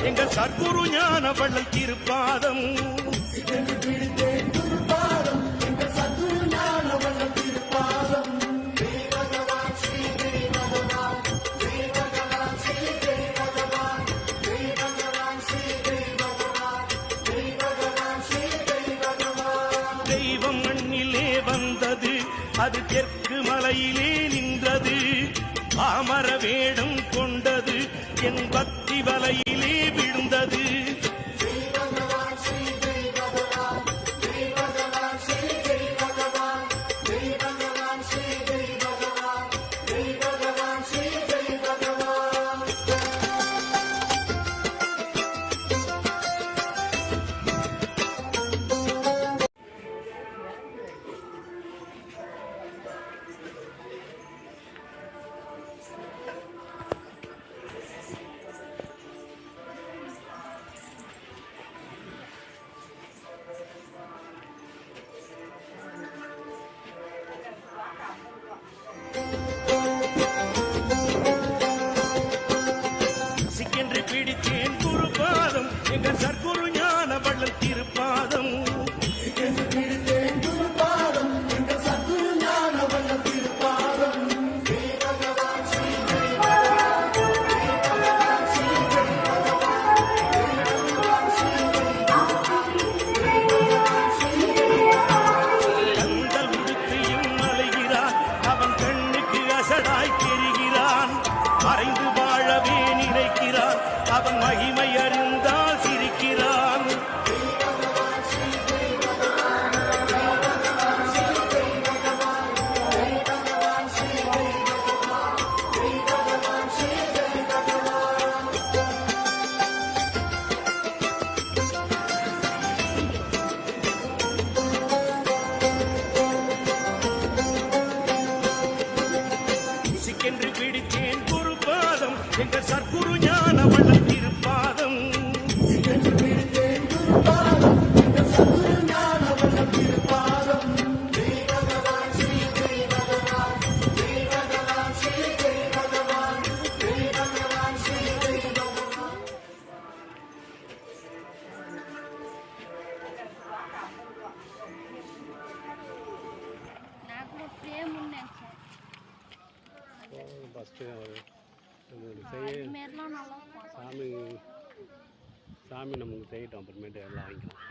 எங்கள் சத்குரு ஞான வள்ளல் திருப்பாதம். தெய்வம் மண்ணிலே வந்தது, அது தெற்கு மலையிலே நின்றது. பாமர வேடம் கொண்டது, என் பக்தி வலையிலே விழுந்தது. சிக்கென்று பிடித்தேன் குருபாதம், எங்கள் சத்குரு ஞான வள்ளல் திருப்பாதம். கந்தல் உடுத்தியும் அலைகிறான், அவன் கண்ணுக்கு அசடாய் தெரிகிறான். மறைந்து வாழவே நினைக்கிறான், அவன் மகிமை அறிந்தால் சிரிக்கிறான். சிக்கென்று பிடித்தேன் குருபாதம், எங்கள் சத்குரு ஞான வள்ளல் திருப்பாதம். சாமி நமக்கு செய்யட்டும், அப்புறமேட்டு எல்லாம் வாங்கிக்கலாம்.